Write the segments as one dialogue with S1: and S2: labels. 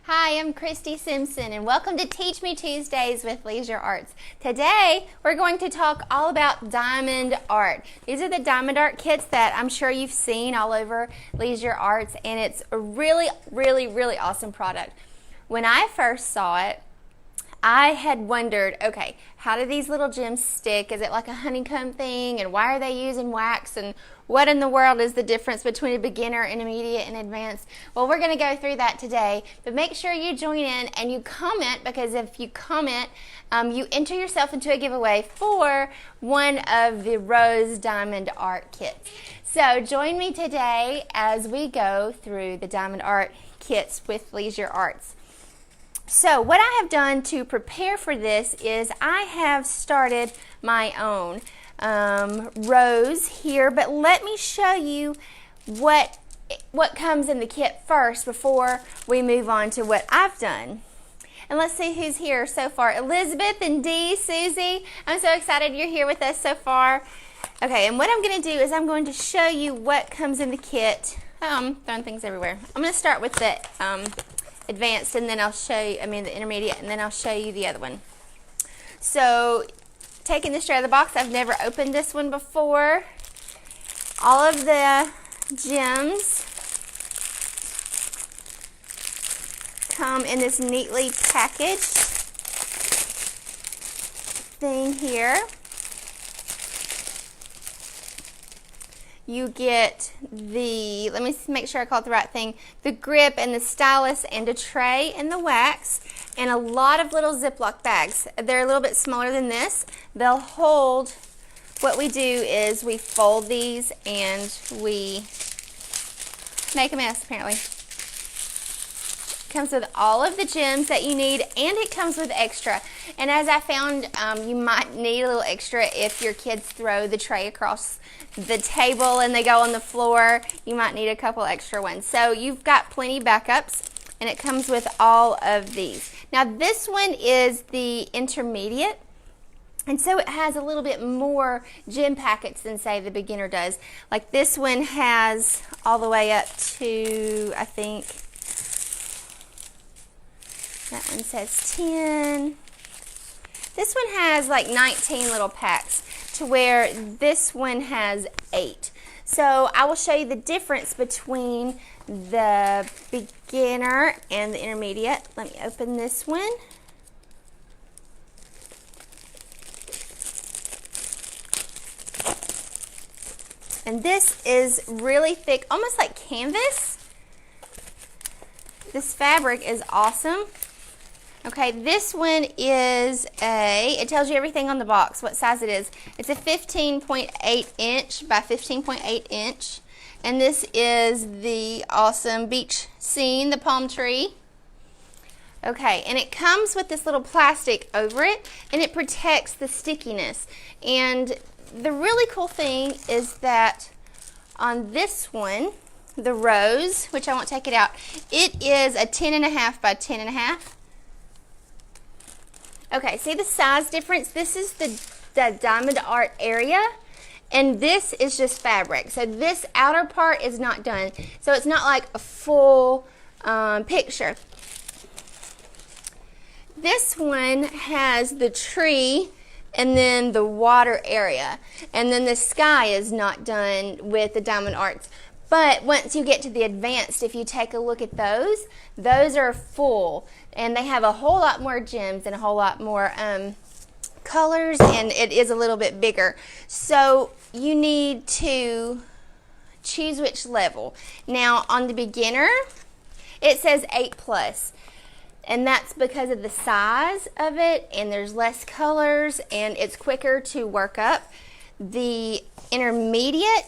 S1: Hi, I'm Kristi Simpson, and welcome to Teach Me Tuesdays with Leisure Arts. Today, we're going to talk all about diamond art. These are the diamond art kits that I'm sure you've seen all over Leisure Arts, and it's a really awesome product. When I first saw it, I had wondered, okay, how do these little gems stick? Is it like a honeycomb thing? And why are they using wax? And what in the world is the difference between a beginner, intermediate, and advanced? Well, we're going to go through that today. But make sure you join in and you comment, because if you comment, you enter yourself into a giveaway for one of the Rose Diamond Art Kits. So join me today as we go through the Diamond Art Kits with Leisure Arts. So what I have done to prepare for this is I have started my own rose here, but let me show you what comes in the kit first before we move on to what I've done. And let's see who's here so far. Elizabeth and Dee, Susie, I'm so excited you're here with us so far. Okay, and what I'm going to do is I'm going to show you what comes in the kit. I'm throwing things everywhere. I'm going to start with the advanced, and then I'll show you, the intermediate, and then I'll show you the other one. So, taking this straight out of the box, I've never opened this one before. All of the gems come in this neatly packaged thing here. You get the, let me make sure I call it the right thing, the grip and the stylus and a tray and the wax and a lot of little Ziploc bags. They're a little bit smaller than this. They'll hold, what we do is we fold these and we make a mess apparently. It comes with all of the gems that you need, and it comes with extra. And as I found, you might need a little extra if your kids throw the tray across the table and they go on the floor. You might need a couple extra ones. So you've got plenty backups, and it comes with all of these. Now this one is the intermediate, and so it has a little bit more gem packets than, say, the beginner does. Like this one has all the way up to, I think, that one says 10. This one has like 19 little packs, to where this one has 8. So I will show you the difference between the beginner and the intermediate. Let me open this one. And this is really thick, almost like canvas. This fabric is awesome. Okay, this one is it tells you everything on the box, what size it is. It's a 15.8 inch by 15.8 inch. And this is the awesome beach scene, the palm tree. Okay, and it comes with this little plastic over it, and it protects the stickiness. And the really cool thing is that on this one, the rose, which I won't take it out, it is a 10.5 by 10.5. Okay, see the size difference? This is the diamond art area, and this is just fabric. So this outer part is not done. So it's not like a full picture. This one has the tree and then the water area. And then the sky is not done with the diamond arts. But once you get to the advanced, if you take a look at those are full. And they have a whole lot more gems and a whole lot more colors, and it is a little bit bigger. So you need to choose which level. Now on the beginner, it says 8+. And that's because of the size of it, and there's less colors, and it's quicker to work up. The intermediate,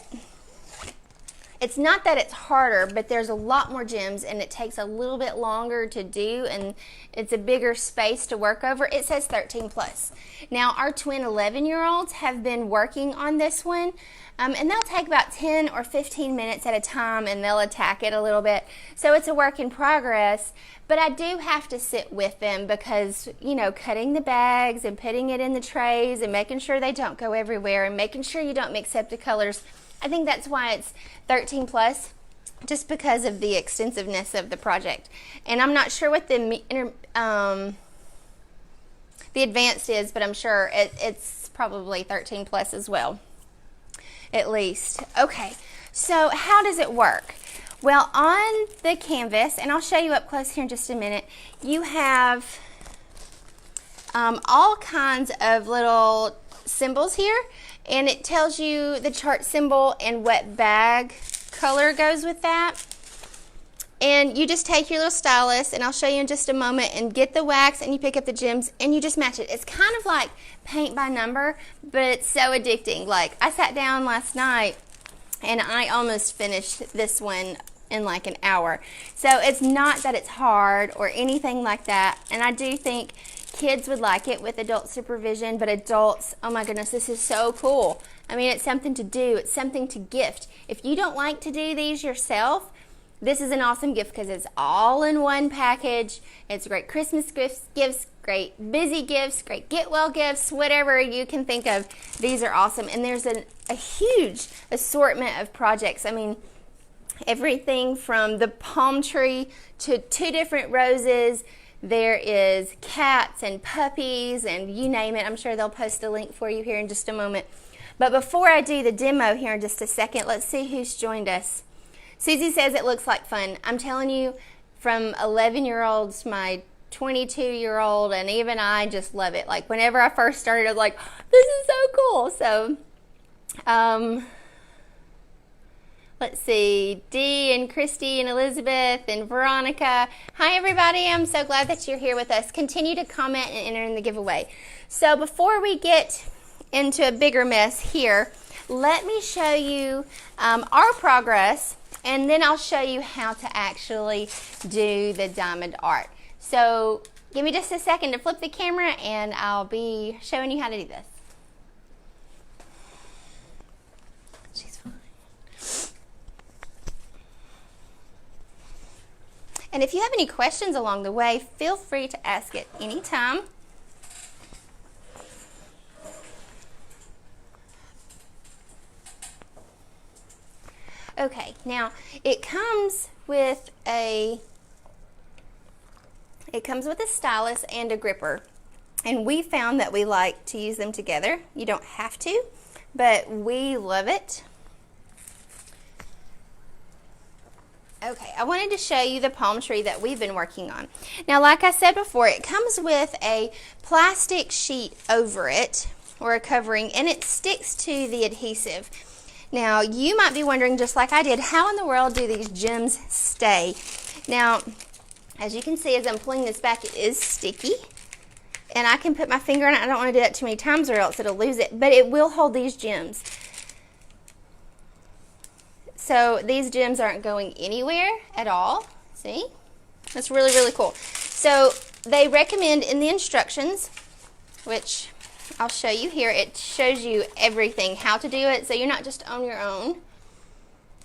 S1: it's not that it's harder, but there's a lot more gems, and it takes a little bit longer to do, and it's a bigger space to work over. It says 13+. Now, our twin 11-year-olds have been working on this one, and they'll take about 10 or 15 minutes at a time, and they'll attack it a little bit. So it's a work in progress, but I do have to sit with them because, you know, cutting the bags and putting it in the trays and making sure they don't go everywhere and making sure you don't mix up the colors. I think that's why it's 13+. just because of the extensiveness of the project. And I'm not sure what the advanced is, but I'm sure it's probably 13 plus as well, at least. Okay, so how does it work? Well, on the canvas, and I'll show you up close here in just a minute, you have all kinds of little symbols here, and it tells you the chart symbol and what bag color goes with that. And you just take your little stylus, and I'll show you in just a moment, and get the wax, and you pick up the gems, and you just match it. It's kind of like paint by number, but it's so addicting. Like, I sat down last night, and I almost finished this one in like an hour. So it's not that it's hard or anything like that, and I do think kids would like it with adult supervision, but adults, oh my goodness, this is so cool. I mean, it's something to do. It's something to gift. If you don't like to do these yourself, this is an awesome gift because it's all in one package. It's great Christmas gifts, great busy gifts, great get well gifts, whatever you can think of. These are awesome. And there's a huge assortment of projects. I mean, everything from the palm tree to 2 different roses. There is cats and puppies and you name it. I'm sure they'll post a link for you here in just a moment. But before I do the demo here in just a second, let's see who's joined us. Susie says it looks like fun. I'm telling you, from 11-year-olds, my 22-year-old, and even I just love it. Like, whenever I first started, I was like, this is so cool. So, let's see, Dee and Kristi and Elizabeth and Veronica. Hi, everybody. I'm so glad that you're here with us. Continue to comment and enter in the giveaway. So before we get into a bigger mess here, let me show you our progress, and then I'll show you how to actually do the diamond art. So give me just a second to flip the camera, and I'll be showing you how to do this. She's fine. And if you have any questions along the way, feel free to ask it anytime. Okay, now it comes with a stylus and a gripper, and we found that we like to use them together. You don't have to, but we love it. Okay, I wanted to show you the palm tree that we've been working on. Now, like I said before, it comes with a plastic sheet over it, or a covering, and it sticks to the adhesive. Now, you might be wondering, just like I did, how in the world do these gems stay? Now, as you can see, as I'm pulling this back, it is sticky, and I can put my finger on it. I don't want to do that too many times or else it'll lose it, but it will hold these gems. So these gems aren't going anywhere at all. See? That's really, really cool. So they recommend in the instructions, which I'll show you here, it shows you everything, how to do it, so you're not just on your own.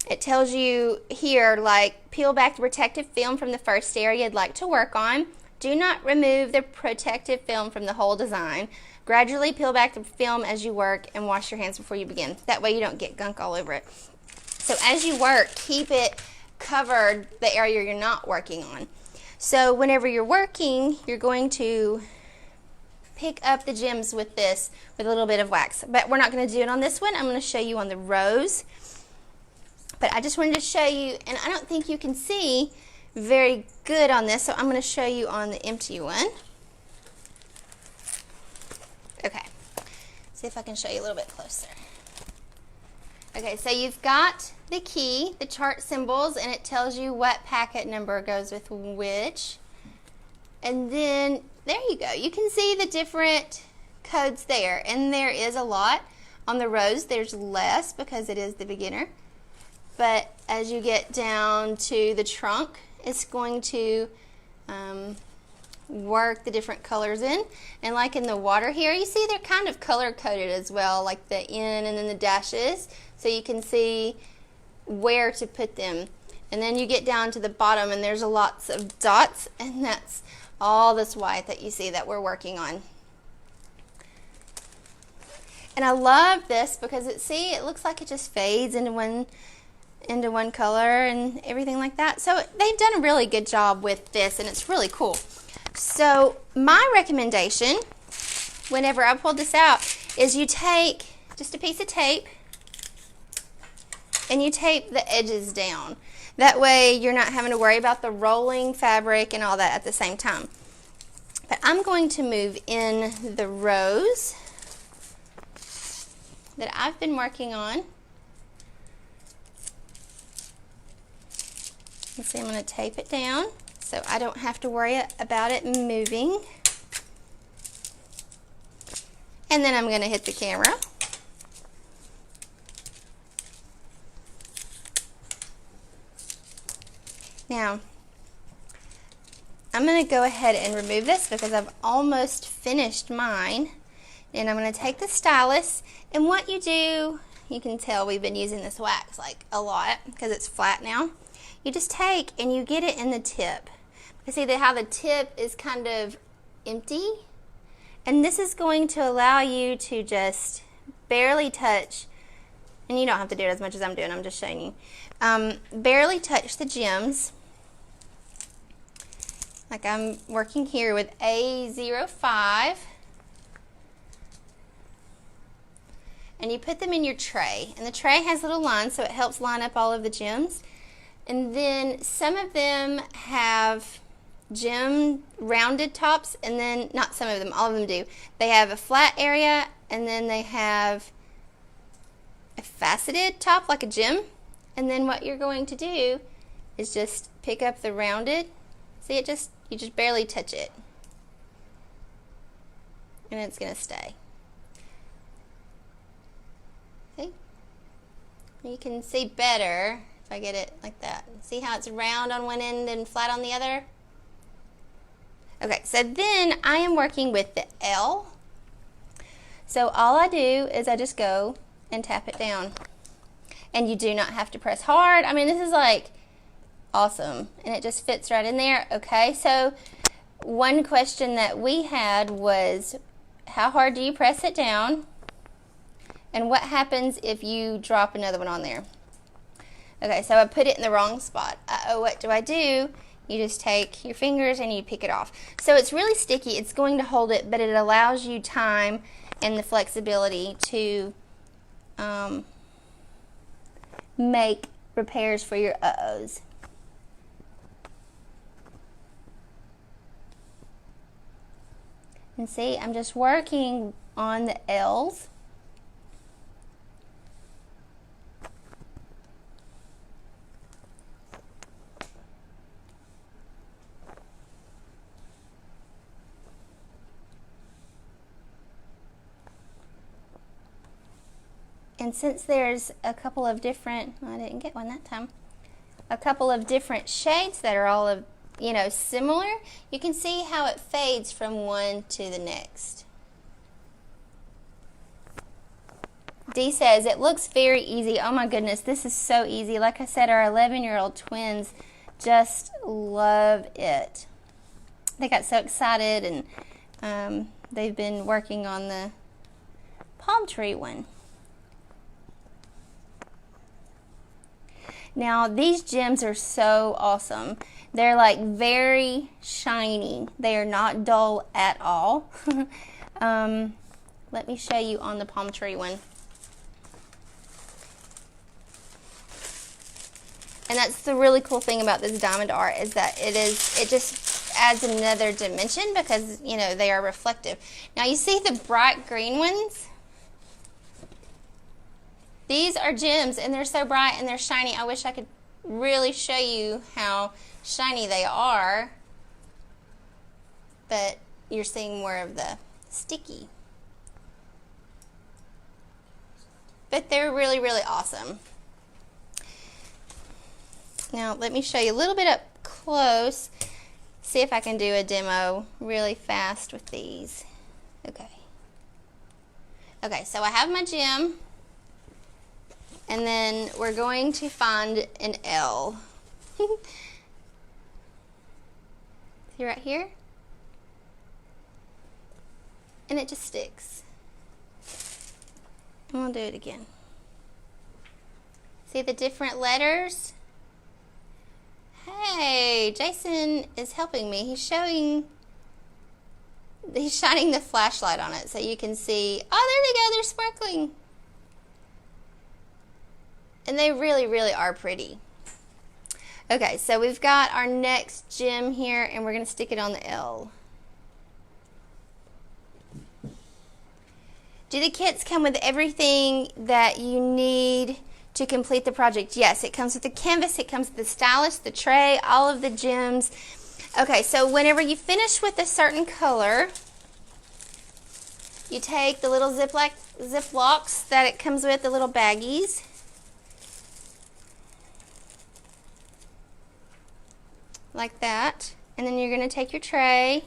S1: It tells you here, like, peel back the protective film from the first area you'd like to work on. Do not remove the protective film from the whole design. Gradually peel back the film as you work, and wash your hands before you begin. That way you don't get gunk all over it. So as you work, keep it covered, the area you're not working on. So whenever you're working, you're going to pick up the gems with this, with a little bit of wax. But we're not going to do it on this one. I'm going to show you on the rose. But I just wanted to show you, and I don't think you can see very good on this, so I'm going to show you on the empty one. Okay, see if I can show you a little bit closer. Okay, so you've got the key, the chart symbols, and it tells you what packet number goes with which. And then, there you go. You can see the different codes there, and there is a lot. On the rose, there's less because it is the beginner. But as you get down to the trunk, it's going to work the different colors in. And like in the water here, you see they're kind of color-coded as well, like the N and then the dashes, so you can see where to put them. And then you get down to the bottom, and there's lots of dots, and that's all this white that you see that we're working on. And I love this because it looks like it just fades into one, into one color and everything like that. So they've done a really good job with this, and it's really cool. So my recommendation, whenever I pulled this out, is you take just a piece of tape and you tape the edges down. That way you're not having to worry about the rolling fabric and all that at the same time. But I'm going to move in the rows that I've been working on. You see, I'm going to tape it down so I don't have to worry about it moving. And then I'm going to hit the camera. Now, I'm going to go ahead and remove this because I've almost finished mine. And I'm going to take the stylus, and what you do, you can tell we've been using this wax like a lot because it's flat now. You just take and you get it in the tip. You see how the tip is kind of empty? And this is going to allow you to just barely touch, and you don't have to do it as much as I'm doing, I'm just showing you. Barely touch the gems. Like I'm working here with A05. And you put them in your tray. And the tray has little lines, so it helps line up all of the gems. And then some of them have gem rounded tops, and then, not some of them, all of them do. They have a flat area, and then they have a faceted top like a gem. And then what you're going to do is just pick up the rounded. See, you just barely touch it. And it's going to stay. See? You can see better if I get it like that. See how it's round on one end and flat on the other? Okay, so then I am working with the L. So all I do is I just go and tap it down. And you do not have to press hard. I mean, this is like awesome. And it just fits right in there. Okay, so one question that we had was, how hard do you press it down? And what happens if you drop another one on there? Okay, so I put it in the wrong spot. Uh-oh, what do I do? You just take your fingers and you pick it off. So it's really sticky. It's going to hold it, but it allows you time and the flexibility to make repairs for your uh-ohs. And see, I'm just working on the L's. And since there's a couple of different, I didn't get one that time, a couple of different shades that are all of, similar, you can see how it fades from one to the next. Dee says, it looks very easy. Oh my goodness, this is so easy. Like I said, our 11-year-old twins just love it. They got so excited, and they've been working on the palm tree one. Now, these gems are so awesome. They're like very shiny. They are not dull at all. Let me show you on the palm tree one. And that's the really cool thing about this diamond art, is that it just adds another dimension because, they are reflective. Now, you see the bright green ones? These are gems, and they're so bright and they're shiny. I wish I could really show you how shiny they are, but you're seeing more of the sticky. But they're really, really awesome. Now, let me show you a little bit up close. See if I can do a demo really fast with these. Okay. Okay, so I have my gem. And then we're going to find an L. See right here? And it just sticks. And we'll do it again. See the different letters? Hey, Jason is helping me. He's shining the flashlight on it so you can see. Oh, there they go. They're sparkling. And they really, really are pretty. Okay, so we've got our next gem here, and we're going to stick it on the L. Do the kits come with everything that you need to complete the project? Yes, it comes with the canvas, it comes with the stylus, the tray, all of the gems. Okay, so whenever you finish with a certain color, you take the little Ziplocs that it comes with, the little baggies. Like that. And then you're going to take your tray.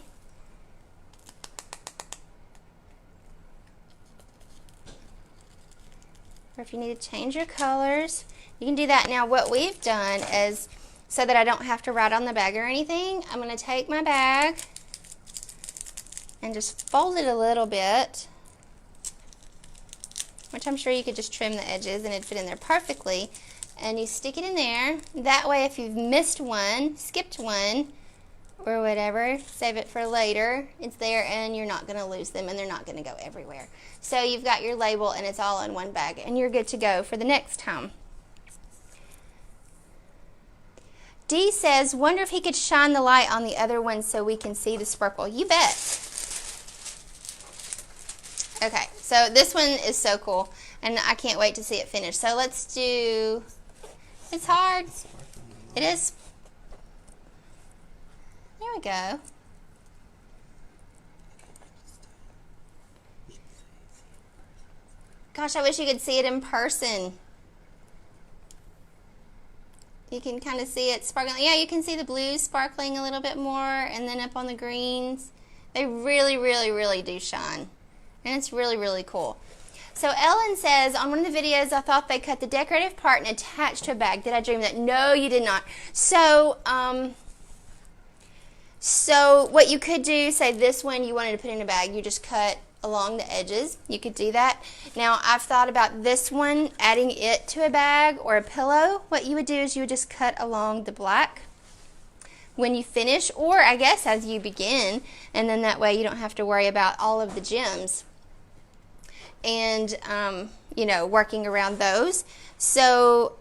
S1: Or if you need to change your colors, you can do that. Now what we've done is, so that I don't have to write on the bag or anything, I'm going to take my bag and just fold it a little bit, which I'm sure you could just trim the edges and it'd fit in there perfectly. And you stick it in there. That way if you've missed one, skipped one, or whatever, save it for later, it's there and you're not going to lose them and they're not going to go everywhere. So you've got your label and it's all in one bag and you're good to go for the next time. Dee says, wonder if he could shine the light on the other one so we can see the sparkle. You bet. Okay, so this one is so cool and I can't wait to see it finish. So let's do, it's hard. It is. There we go. Gosh, I wish you could see it in person. You can kind of see it sparkling. Yeah, you can see the blues sparkling a little bit more, and then up on the greens. They really, really, really do shine. And it's really, really cool. So Ellen says, on one of the videos, I thought they cut the decorative part and attached to a bag. Did I dream that? No, you did not. So, so what you could do, say this one you wanted to put in a bag, you just cut along the edges. You could do that. Now I've thought about this one, adding it to a bag or a pillow. What you would do is you would just cut along the black when you finish, or I guess as you begin, and then that way you don't have to worry about all of the gems and you know, working around those. So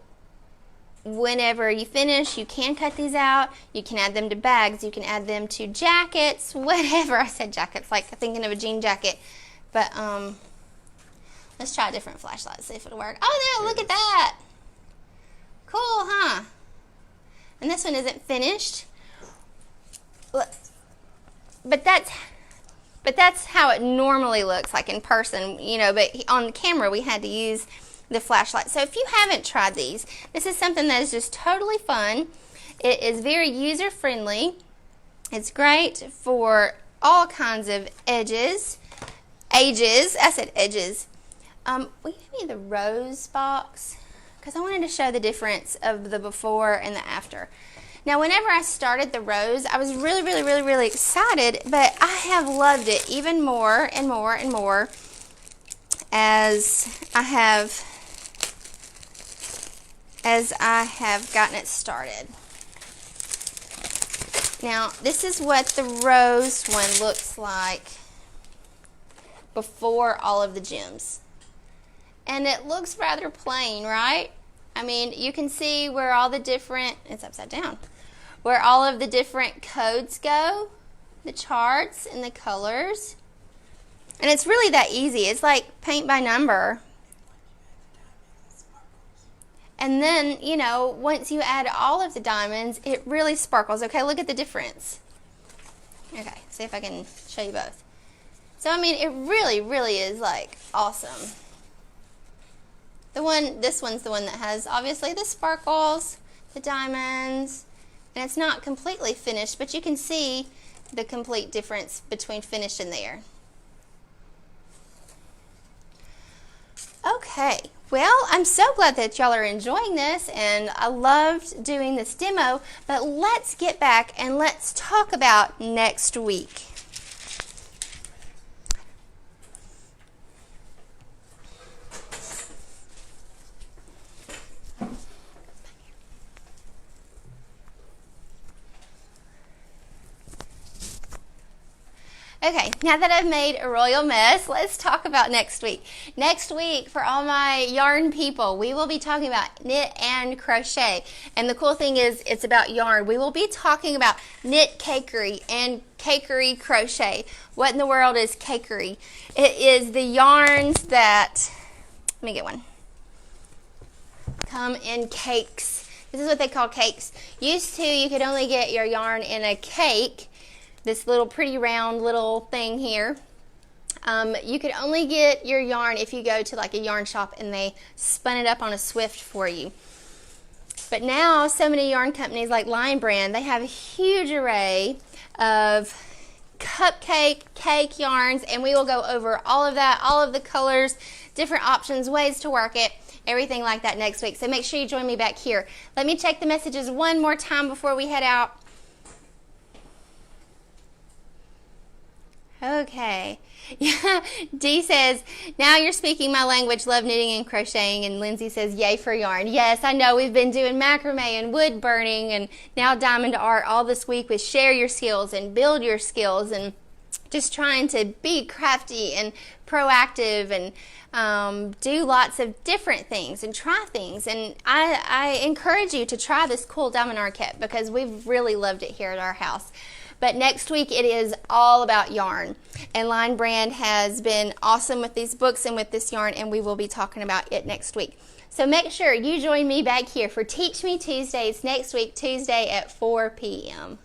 S1: whenever you finish, you can cut these out. You can add them to bags. You can add them to jackets, whatever. I said jackets, like thinking of a jean jacket. But let's try a different flashlight, see if it'll work. Oh, there, look at that. Cool, huh? And this one isn't finished. But that's how it normally looks like in person, you know, but on camera we had to use the flashlight. So if you haven't tried these, this is something that is just totally fun. It is very user friendly. It's great for all kinds of ages. I said edges. Will you give me the rose box? Because I wanted to show the difference of the before and the after. Now whenever I started the rose, I was really, really, really, really excited, but I have loved it even more and more and more as I have gotten it started. Now, this is what the rose one looks like before all of the gems. And it looks rather plain, right? I mean, you can see where all the different, it's upside down, where all of the different codes go, the charts and the colors. And it's really that easy. It's like paint by number. And then, you know, once you add all of the diamonds, it really sparkles. Okay, look at the difference. Okay, see if I can show you both. So, I mean, it really, really is, like, awesome. This one's the one that has, obviously, the sparkles, the diamonds, and it's not completely finished, but you can see the complete difference between finished and there. Okay. Well, I'm so glad that y'all are enjoying this, and I loved doing this demo, but let's get back and let's talk about next week. Okay, now that I've made a royal mess, let's talk about next week. Next week, for all my yarn people, we will be talking about knit and crochet. And the cool thing is, it's about yarn. We will be talking about knit cakery and cakery crochet. What in the world is cakery? It is the yarns that, let me get one, come in cakes. This is what they call cakes. Used to, you could only get your yarn in a cake, this little pretty round little thing here. You could only get your yarn if you go to like a yarn shop and they spun it up on a Swift for you. But now so many yarn companies like Lion Brand, they have a huge array of cupcake, cake yarns, and we will go over all of that, all of the colors, different options, ways to work it, everything like that next week. So make sure you join me back here. Let me check the messages one more time before we head out. Okay. Yeah. Dee says, now you're speaking my language, love knitting and crocheting. And Lindsay says, yay for yarn. Yes, I know we've been doing macrame and wood burning and now diamond art all this week with share your skills and build your skills and just trying to be crafty and proactive and do lots of different things and try things. And I encourage you to try this cool diamond art kit because we've really loved it here at our house. But next week it is all about yarn. And Lion Brand has been awesome with these books and with this yarn, and we will be talking about it next week. So make sure you join me back here for Teach Me Tuesdays next week, Tuesday at 4 p.m.